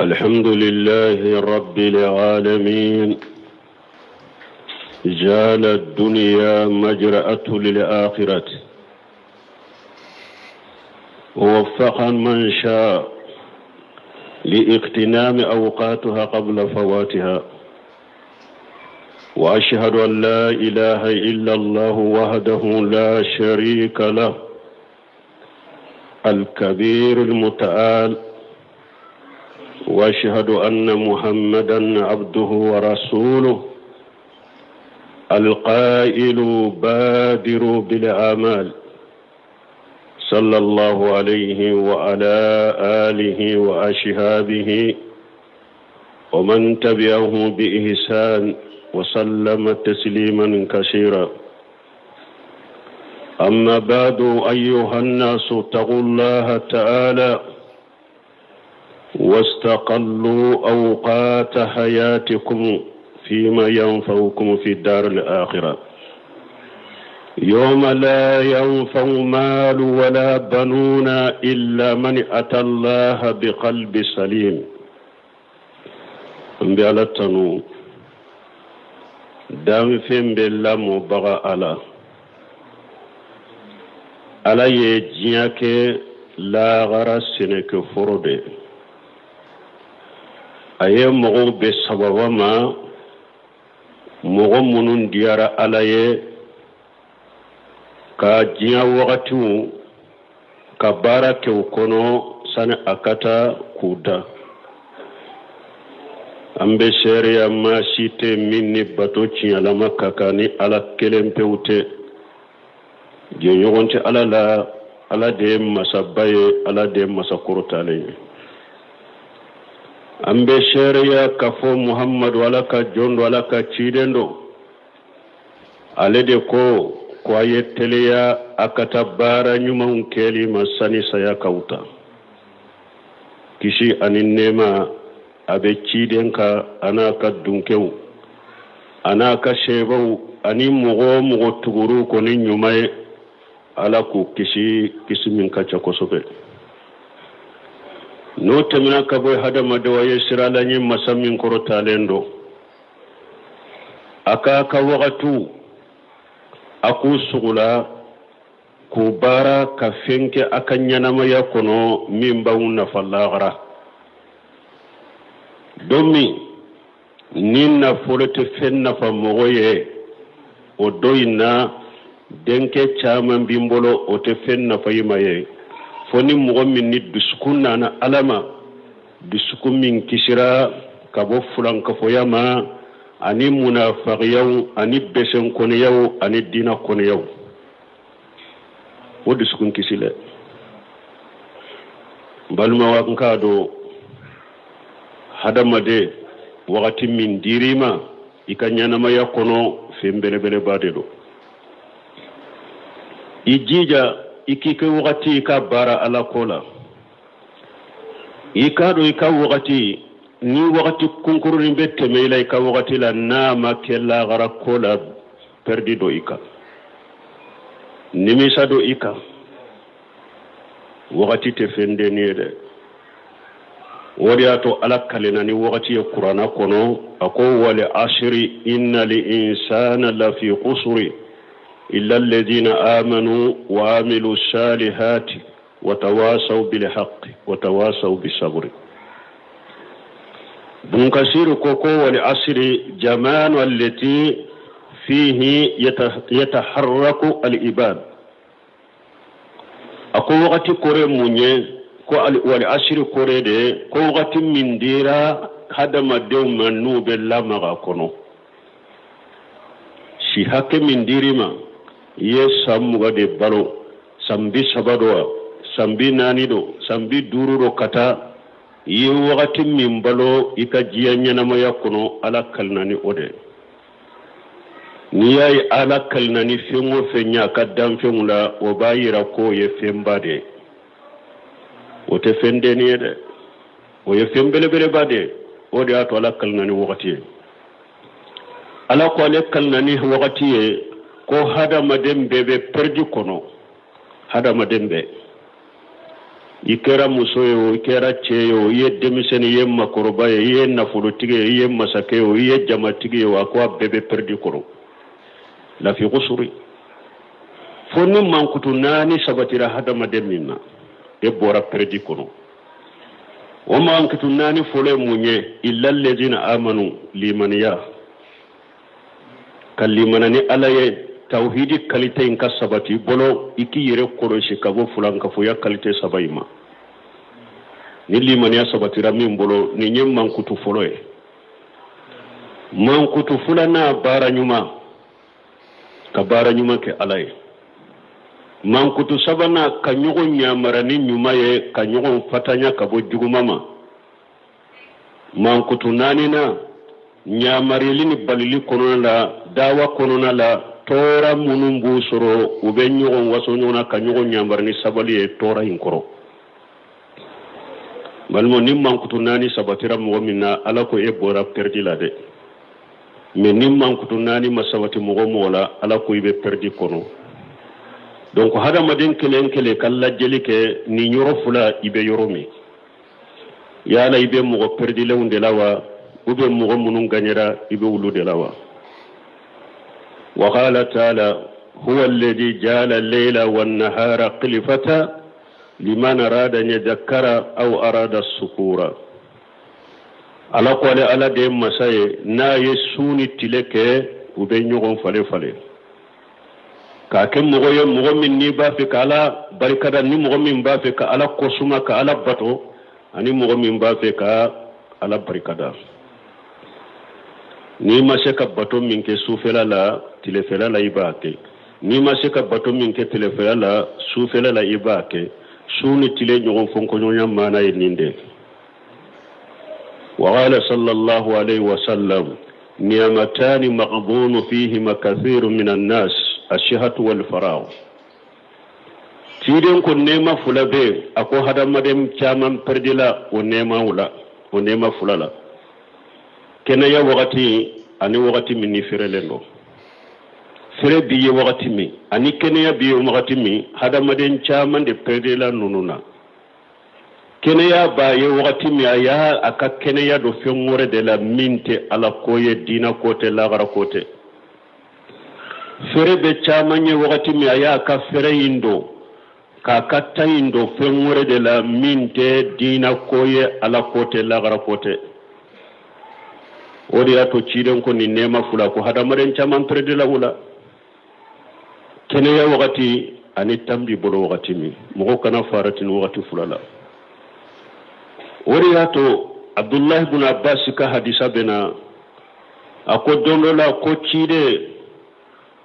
الحمد لله رب العالمين جعل الدنيا مجرأة للآخرة ووفق من شاء لاغتنام أوقاتها قبل فواتها وأشهد أن لا إله إلا الله وحده لا شريك له الكبير المتعال وأشهد أن محمدا عبده ورسوله القائل بادروا بالأعمال صلى الله عليه وعلى آله وأصحابه ومن تبعه بإحسان وسلم تسليما كثيرا أما بعد أيها الناس اتقوا الله تعالى واستقلوا أوقات حياتكم فيما ينفعكم في الدار الآخرة يوم لا ينفع مال ولا بنون إلا من أتى الله بقلب سليم بألتنو دام فين بالله مبغى على يجيك لا غرسنك فرده aye mogo be sababa ma mogo munun diyara alaye ka jiya wakati ka bara ke kono sani akata kuda ambe sheria ma shite minni bato chiala makaka ni ala kelempe ute je yogonte ala de masabaye ala de masakurutale ambe sheria kafo Muhammad wala ka jondo wala ka chidendo alede ko aye teleya akata bara nyuma unkeli masani saya kauta kishi aninema abe chidenka anaka dunkeu anaka shebau ani mugo tuguru ko ni nyumae ala ku kishi min kacha kosobe no temina kabo hada madawaye sirala nyi masamin koro talendo aka ka waqtu aku sugula ku bara ka fenke akanyana ma yakono mimba unna fallagra domi ninna folete fenna fa mogoye o doyna denke chaman bimbolo o te fenna fa yimaye foni mogo min ni dusukun nana alama dusukun min kisira kabo fulan kafoyama ani munafiqiyaw ani besen koniyaw ani dina koniyaw o dusukun kisile balma wa nkado hadamade wakati min dirima ikanyana ma yakono fembele bade do ijija ikike wakati ka bara ala kola ikado ika wakati ni wakati kunkuru nimbe temeila ika wakati la nama kella gara kola perdido ika nimisa do ika wakati tefende niede wariato ala kalena ni wakati ya kurana kono ako wale ashri inna li insana la fi qusri إلا الذين آمنوا وعملوا الصالحات وتواصوا بالحق وتواصوا بالصبر بنكسير كوكو والعصر جمان التي فيه يتحرك العباد أكو وقت كوري مونيه والعصر كوري دي كو وقت من ديرا خدم دوم منو بالله مغاكونو شي حق من ديرما samuga de balo sambi sabado sambi nanido sambi dururo kata ye wakati min balo ika jiya nyanama yakono ala kalnani ode ni yayi ala kalnani fengo fenya kadam fengula o bayira ko ye fembade o te fende ni de o ye fembele bade ode ato ala kalnani wakati ala ko ale kalnani wakati ko hada madembe be perdi kono hada madembe ikera muso yo ikera cheyo iye demiseni iye makoroba iye nafolotige iye masakeo iye jamatige yo akwa bebe perdi koro la fi qusuri fonni mankutu nani sabatira hadama demina e bora perdi kono o mankutu nani fole munye illa allazina amanu limaniya kallimanani alaye tawhidi kalite in kasabati bolo iki yere koroshi kabo fulan kafo ya kalite sabayima ni limaniya sabatira min bolo ni nyem mankutu foloe mankutu fulana bara nyuma ka bara nyuma ke alaye mankutu sabana ka nyogo nyamara ni nyuma ye ka nyogo fatanya kabo jugumama mankutu nanina nyamari ni balili konona la dawa konona la tora munumbu soro ube nyogo waso nyona ka nyogo nyamara ni sabali e tora hinkoro malmo ni mankutu nani sabatira mo minna ala ko e bora perdi la de me ni mankutu nani masawati mo mola ala ko ibe perdi kono donc hada madin kele kala jelike ni nyoro fula ibe yoromi yala ibe mo perdi lewnde lawa ube mo munun ganyara ibe wulude lawa wa qala ta'ala huwa alladhi ja'ala al-layla wan-nahara khilfatan liman arada an yadhakkara aw arada as-sukura ala ko ala de masaye na yesuni tileke ube nyogon fale ka ken mogo min ni ba fe kala barikada ni mogo min ba fe ka ala kosuma ka ala bato ani mogo min ba fe ka ala barikada ni ma se ka bato min ke sufela la tilefela la ibake ni ma se ka bato min ke tilefela la sufela la ibake suni tile nyogon fonko nyonya mana e ninde wa qala sallallahu alayhi wa sallam ni'matani maqbunu fihima kathirun minan nas ashihatu wal farao tiden ko nema fulabe ako hadamadem chaman perdila o nema wula o nema fulala kena ya wakati ani wakati minni firelendo fere biye wakati mi ani kena ya biye wakati mi hadamadem chaman de perdila nununa kena ya baye wakati mi aya aka kena ya do fengore de la minte ala koye dina kote lagara kote fere be chamanye wakati mi aya ka fere indo ka katta indo fengore de la minte dina koye ala kote lagara kote odi ato chiden ko ni nema fula ko hadamaren chaman prede la wula kene ya wakati ani tambi bolo wakati mi mo kana faratin wakati fulala odi ato Abdullah ibn Abbas ka hadisa bena ako dondola ko chide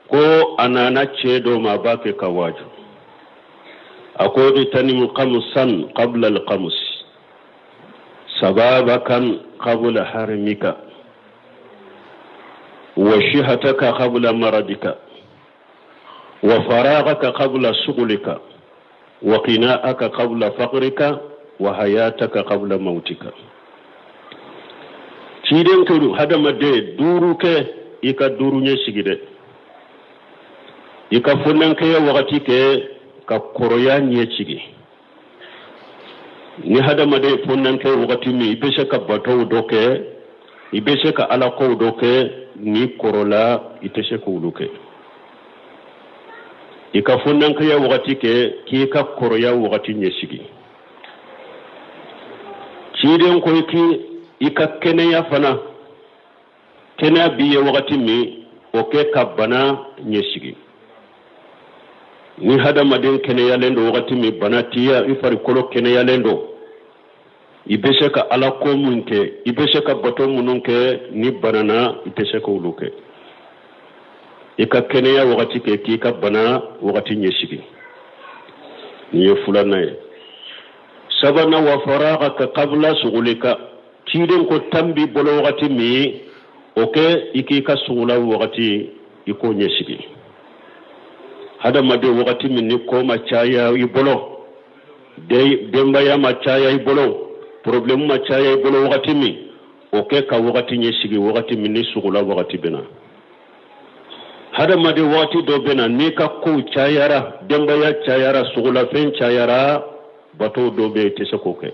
ko anana chedo ma bake kawaju akodi tanimu qamusan qabla alqamus sababakan qabla harimika wa shihataka qabla maradika wa faragaka qabla shughulika wa qina'aka qabla faqrika wa hayataka qabla mautika ciden ko hadama de duruke ika durunye sigide ika fonnan ke wakati ke ka koroya nye chigi ni hadama de fonnan ke wakati mi ibeshe ka bato doke ibeshe ka ala ko doke ni korola iteshe ko uluke ika fonnan ke wakati ke ki ka koroya wakati nye chigi chiden ko ki ika kene ya fana kene biye wakati mi oke ka bana nye chigi ni hadamadin kene yalendo wakati mi banatiya ifari kolo kene yalendo ibeshe ka ala ko munke ibeshe ka bato mununke ni banana ibeshe ka uluke ika kene ya wakati ke ki ka bana wakati nyeshigi ni fulana ye sabana wa faragaka qabla sughulika chiden ko tambi bolo wakati mi oke iki ka sughula wakati iko nyeshigi hadamade wakati minni ko machaya ibolo demba ya machaya ibolo problem machaya ibolo wakati mi oke ka wakati nyeshigi wakati minni sugula wakati bena hadamade wakati do bena ni ka ko chayara demba ya chayara sugula fen chayara bato do be ite se ko ke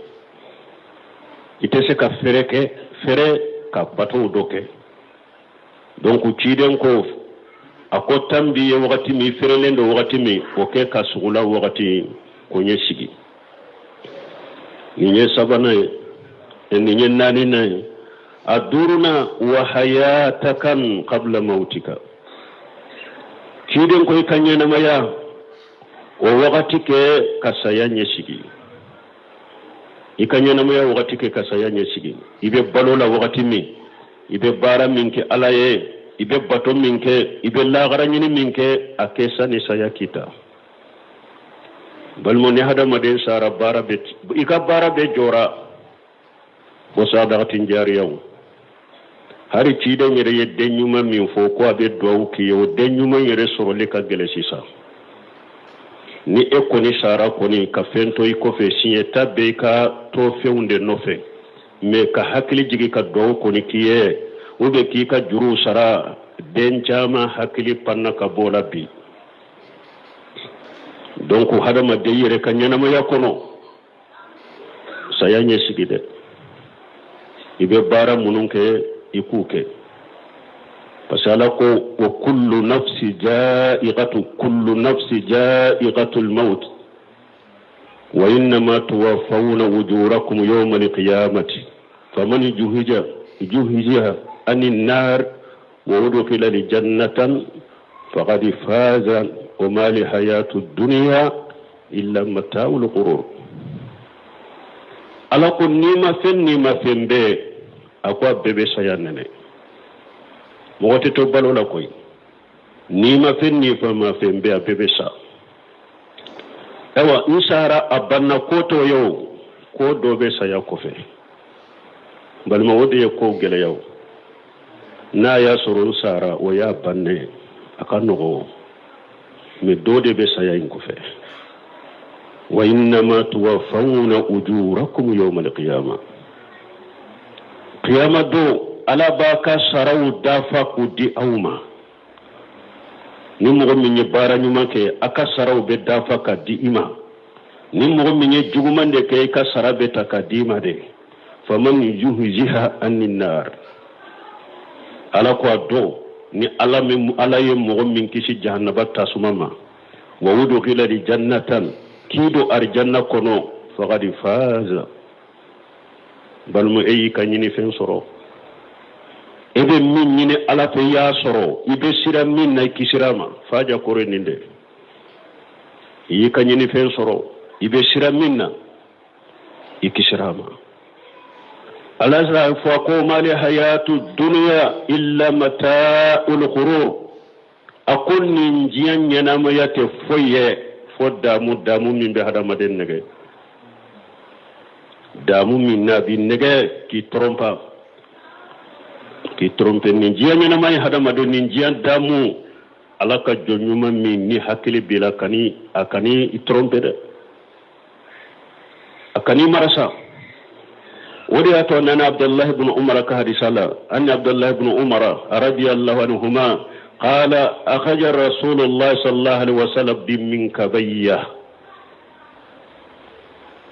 ite se ka fere ka bato do ke donc ciden ko ako tambi ye wakati mi fere lendo wakati mi o ke ka sugula wakati ko nye sigi ni nye sabana ni nye nani na aduruna wa hayatakan qabla mautika ciden ko ikanye na maya o wakati ke kasaya nye sigi ikanye na maya wakati ke kasaya nye sigi ibe balola wakati mi ibe bara minke alaye ibe bato minke ibe lagara nyini minke akesa ni saya kita balmo ne hada maden sara bara bet ika bara be jora bo sadaqatin jariyaw hari cide nyere ye denyuma min fo ko abe do ki yo denyuma nyere soro le ka gele sisa ni ekoni sara koni ka fento iko fe sinye tabbe ka to feunde no fe me ka hakili jigi ka do koni kiye ube ki ka juru sara den jama hakili panna ka bola bi donc hadama de yere ka nyana ma yakono sayanye sigide ibe bara mununke ikuke pasala ko wa kullu nafsi ja'iqatu al-maut wa innama tuwaffawna ujurakum yawma al-qiyamati faman juhija anin nar wa udkhila al-jannatan faqad faza wa ma li hayatu ad-dunya illa mata'ul ghurur ala ko nima fembe akwa bebe sayanene mogote to balola koy nima ma fembe a bebe sa ewa insara abanna koto yo ko dobe saya ko fe balma wode ko gele yaw na ya soro sara o ya banne akanogo me dode be saya ko fe wa innama tuwaffawna ujurakum yawm al-qiyamah qiyama do ala baka saraw dafa ku di awma ni mo mi bara nyuma ke aka saraw be dafa ka di ima ni mo mi jugumande ke ka sarabe ta ka di ma de faman yuhjiha anin nar ala ko do ni ala ye mo mi kisi jahannaba tasumama wa udkhila li jannatan kido arjanna kono faqad faza balmu eyi kanyini fen soro ebe min nyine ala te ya soro ibe sira min na kisirama faja kore ninde yi kanyini fen soro ibe sira min na ikisirama ala za fa ko mali hayatu dunya illa mata'ul ghurur akun ninjiyan yana ma yate foye fodda damu min be hada maden nege damu min na bi nege ki trompe ninjiyan yana ma hada maden ninjiyan damu alaka jonyuma min ni hakili bila akani trompe de akani marasa ودي أتونا عبد الله بن عمر كهدي صلى أن عبد الله بن عمر رضي الله عنهما قال أخرج رسول الله صلى الله عليه وسلم بمنكبيه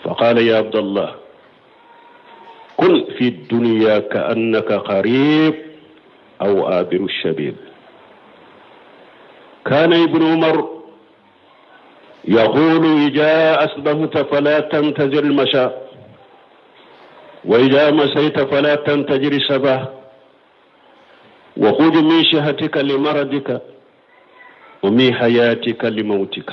فقال يا عبد الله كن في الدنيا كأنك قريب أو آبر الشبيب. كان ابن عمر يقول إذا أصبحت فلا تنتظر المشاء وإذا مسيت فلا تنتظر الصباح وخذ من شهتك لمرضك ومن حياتك لموتك.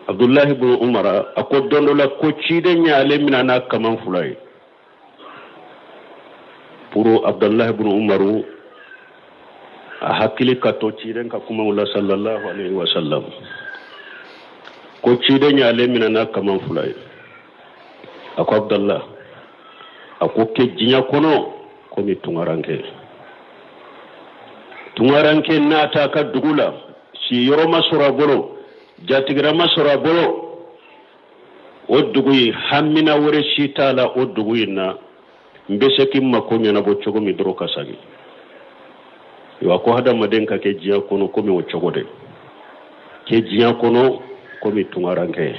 عبد الله بن عمر أقول دون لك كوتشيد نيالي من أنا كمان فلاي برو عبد الله بن عمر أحكي كاتوتشيد ككما الله صلى الله عليه وسلم كوتشيد نيالي من أنا كمان فلاي ako Abdallah ako ke jinya kono komi tungaranke nata ka dugula si yoro masura bolo jatigira masura bolo o duguyi hammina wore sitala o duguyi na mbese kimma ko nyana bo chogo mi dro kasagi yo ako hada madenka ke jinya kono komi o chogo de ke jinya kono komi tungaranke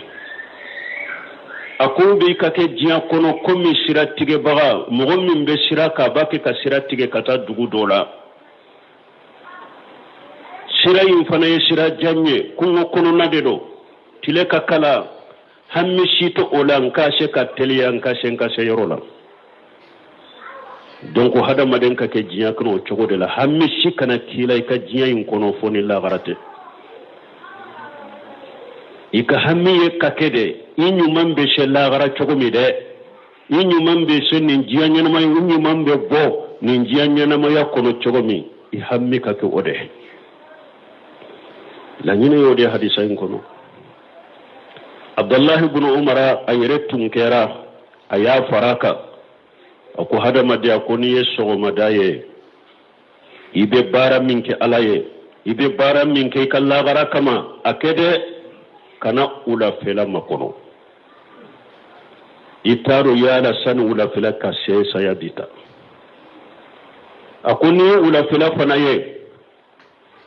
ako be ka ke jiya kono komi sira tige baga mogo min be sira ka bake ka sira tige kata dugu dola sira yin fana ye sira janye kungo kono na de do tile ka kala hammi sito ola nka se ka teliya nka se yorola donc hada maden ka ke jiya kono chogo de la hammi si kana kila ka jiya yin kono foni la garate ika hammi ye ka kede inyu mambe se la gara chogo mi de inyu mambe se nin jiya nyana ma inyu mambe bo nin jiya nyana ma ya kono chogo mi I hammi ka ke ode la nyine yode hadisa yin kono Abdullah ibn Umar ayre tunkera aya faraka ako hada made akoni yeso madaye ibe bara minke alaye ibe bara minke kala gara kama akede kana ula fela makono itaro yala san ula fela kase sayabita akoni ula fela fanaye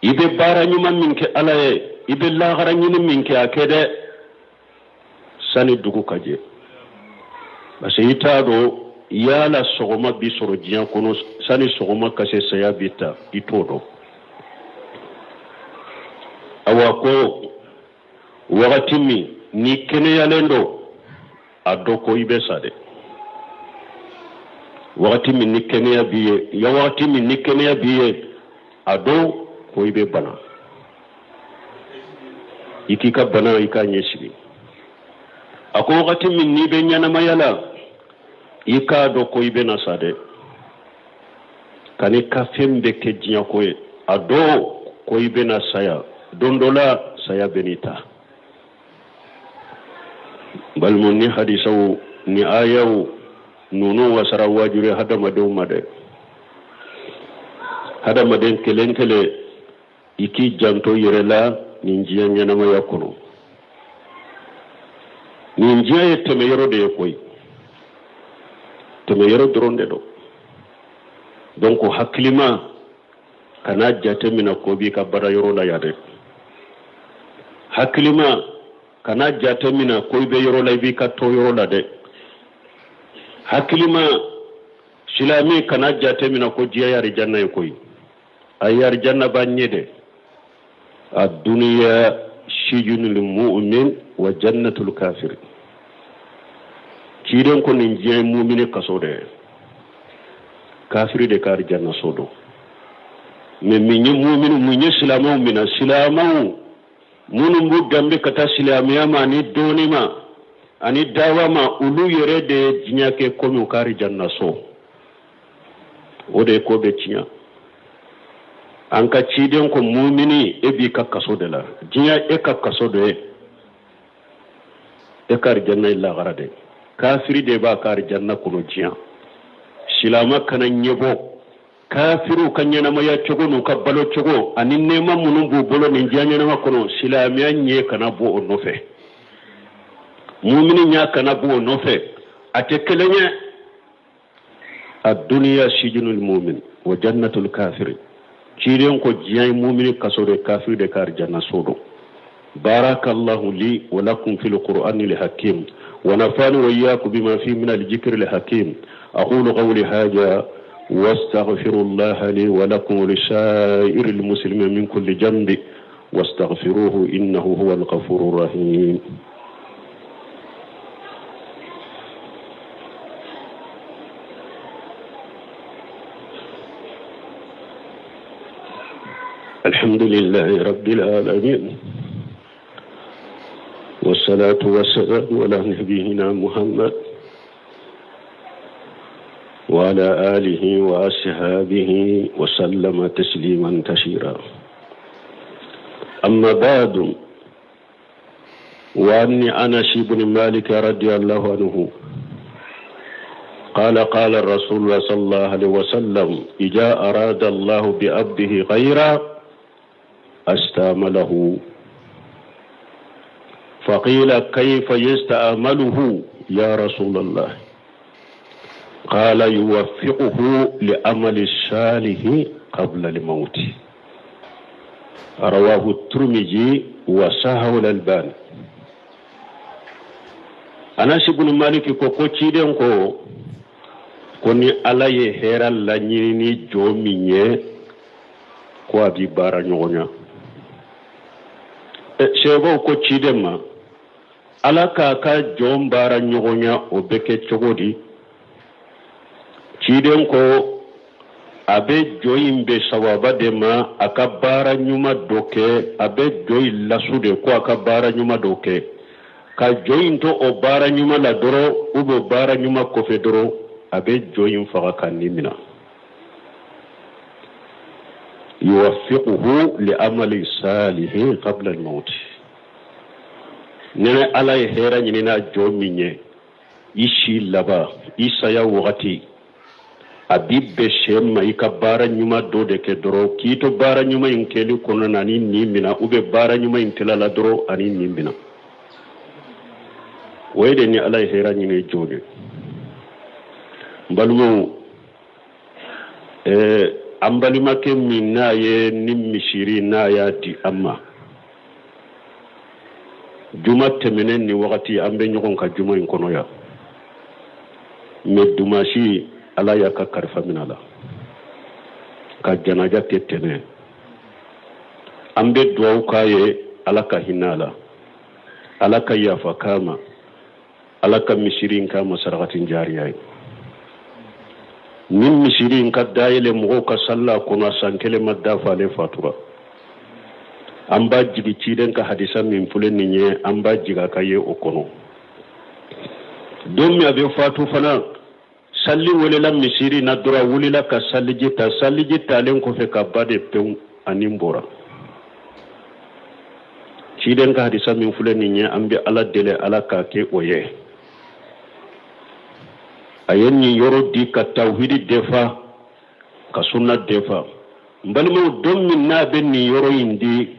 ibe bara nyuma minke alaye ibe la gara nyini minke akede sani dugu kaje base itaro yala sogoma bisoro jiyan kono sani sogoma kase saya bita itodo awako wakati mi ni kene yalendo adoko ibesade wakati mi ni kene ya biye ya wakati mi ni kene ya biye ado ko ibe bana ikika bana ikanyeshiri ako wakati mi ni be nyana mayala ika do ko ibe nasade kani ka fembe ke jinya ko ado ko ibe na saya dondola saya benita balmun ni hadisaw ni ayaw nunu wasara wajure hadama de umade hadama den kelenkele iki janto yerela ni njiya nyana ma yakono ni njiya yeteme yoro de koy teme yoro dronde do donc haklima kana jate mina ko bi ka bara yoro la yade haklima kana jate mina ko be yoro la bi ka to yoro la de haklima silami kana jate mina ko jiya yari janna koy ayar janna banyede ad-dunya sijnul mu'min wa jannatul kafir kiren ko nin jiya mu'mine kasode kafiri de kar janna sodo mais minni mu'minu munye silamaw mina silamaw munum bu gambe kata silamiya ma ni donima ani dawama ulu yere de jinyake komi kar janna so ode ko be tinya anka ciden ko mu'mini e bi ka kasode la jinya e ka kasode e kar janna illa garade kafiri de ba kar janna kono jinya silama kana nyebo kafiru kanyana maya chogo no ka balo chogo anin nema munum bu bolo ni janya na kono silamiya nye kana bo onofe mu'mini nya kana bo onofe atekelenya ad-dunya sijnul mu'min wa jannatul kafir ciren ko jiyan mu'mini kasore kafir de kar janna sodo barakallahu li wa lakum fil qur'ani al hakim wa nafani wa iyyakum bima fi min al dhikri al hakim aqulu qawli hadha واستغفر الله لي ولكم ولسائر المسلمين من كل جنب واستغفروه إنه هو الغفور الرحيم الحمد لله رب العالمين والصلاة والسلام على نبينا محمد وعلى آله وأصحابه وسلم تسليما كثيرا أما بعد وأني أنس بن مالك رضي الله عنه قال الرسول صلى الله عليه وسلم إذا أراد الله بعبده خيرا استعمله فقيل كيف يستعمله يا رسول الله قال يوفقه لعمل الصالح قبل الموت رواه الترمذي وصححه الألباني Anas ibn Malik ko ciden ko koni ala ye hera la nyini jo minye ko abi bara nyonya sebo ko ciden ma ala ka jo bara nyonya o beke chogodi ciden ko abe joyimbe sawaba de ma aka bara nyuma doke abe joy lasude ko aka bara nyuma doke ka joyinto o bara nyuma la doro ubo bara nyuma kofe doro abe joyin faga kanimina yuwaffiquhu li amali salihin qabla al-maut nene ala hera nyina jo minye ishi laba isaya wakati abibbe shemma ika bara nyuma do de ke doro kito bara nyuma inkeli kono nani nimina ube bara nyuma intela la doro ani nimina wayde ni ala hera nyine jode mbalumo ambalima ke minna ye nimishiri na ya di amma juma temenen ni wakati ambe nyokon ka juma in kono ya medumashi ala ya ka karfa minala ka janaja tetene ambe duwa kaye ala ka hinala ala ka yafa kama ala ka mishirin kama sarakatin jariya nin mishirin ka dayele mo ka salla kono sankele maddafa le fatura amba jigi ciden ka hadisa min fulen nye amba jiga kaye okono don mi abe fatu fana salli welela misiri na dura wulila ka salli jita len ko fe ka bade peun animbora ciden ka hadisa min fulen nye ambe ala dele ala ka ke oye ayenni yoro di ka tawhidi defa ka sunna defa mbalimo don min na ben ni yoro indi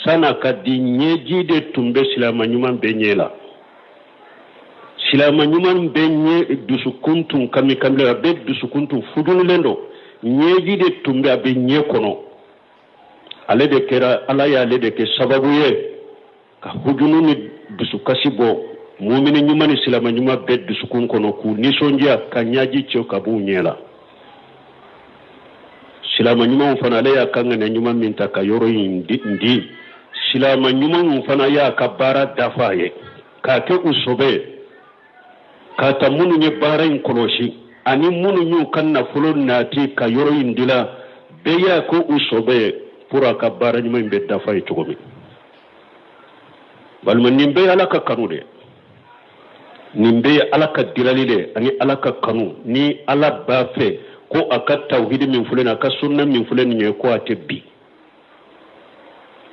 sana ka di nyeji de tumbe silama nyuman benyela silama nyuman benye dusukuntun kami kamle be dusukuntun fudun lendo nyeji de tumbe abenye kono ale de kera ala ya ale de ke sababu ye ka hujunu ni dusukasibo mu'mini nyumani silama nyuma be dusukun kono ku nisonja kanyaji cyo kabu nyela silama nyuma mfana le ya kanga na nyuma minta ka yoro ndi silama nyuma mfana ya kabara dafaye ka ke usobe ka ta munu nye bara in koloshi ani munu nyu kanna fulon nati ka yoro indila be ya ko usobe pura ka bara nyuma mbe dafaye togomi balma nimbe ala ka kanude nimbe ala ka dilalile ani ala ka kanu ni ala bafe ko aka tawhidi min fulena aka sunna min fulena nye ko atebbi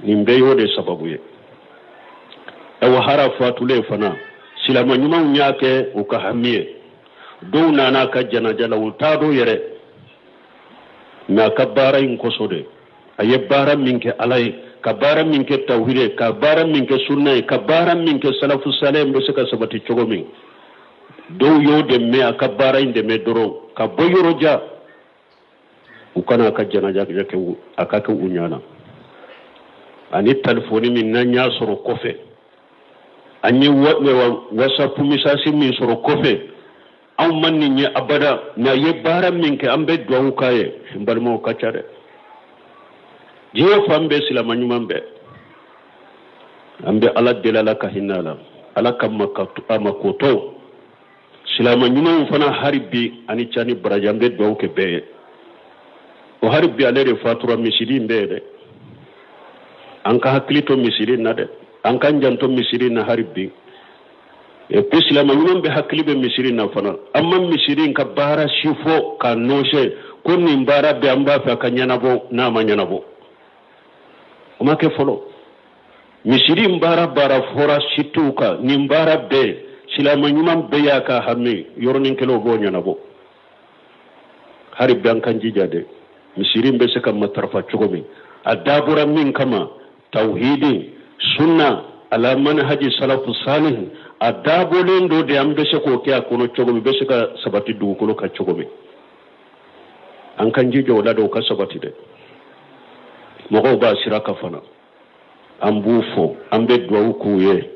nimbe yode sababu ye awa harafa tule fana silama nyuma nyake ukahamiye do nana ka janajala utado yere na kabara in kosode aye bara minke alai kabara minke tawhide kabara minke sunna kabara minke salafu salih be saka sabati chogomi do yode me akabara inde me doro ka boyoroja ukana ka janaja yake akaka unyana ani telefoni min nanya soro kofe anyi whatsapp misasi min soro kofe aw manni ni abada na ye bara minke ambe do kaye mbalmo kacare jiyo fambe silama nyumambe ambe ala delala ka hinala ala kamakatu amakoto silama nyuma fana haribi ani chani barajambe do ke be o haribi alere fatura misiri mbede anka haklito misiri nade anka njanto misiri na haribi e silama nyuma be haklibe misiri na fana amma misiri ka bara shifo ka noshe konni mbara be amba fa kanyana bo na manyana bo umake folo misiri mbara bara fora shituka ni mbara be silama nyuma be yaka hamme yornin kelo go nyana bo hari bankan jijade misiri be se kam matarfa chugomi adabura min kama tauhidi sunna ala manhaji salafu salih adabolen do de ambe se ko kya kono chugomi be se ka sabati du ko ka chugomi an kan jijo da do ka sabati de mogo ba siraka fana ambufo ambe duwa ukuye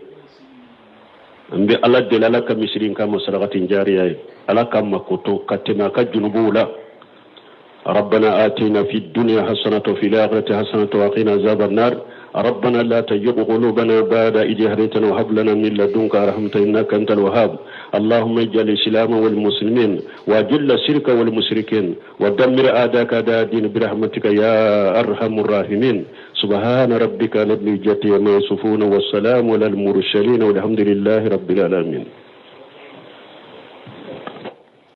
ambe ala delala ka misirin ka masaragatin jariya ala ka makoto katima ka junubula ربنا آتنا في الدنيا حسنة وفي الآخرة حسنة وقنا عذاب النار ربنا لا تزغ قلوبنا بعد إذ هديتنا وهب لنا من لدنك رحمة إنك أنت الوهاب اللهم اجعل الإسلام والمسلمين وأذل الشرك والمشركين ودمر أعداءك أعداء الدين برحمتك يا أرحم الراحمين سبحان ربك رب العزة عما يصفون والسلام على المرسلين والحمد لله رب العالمين.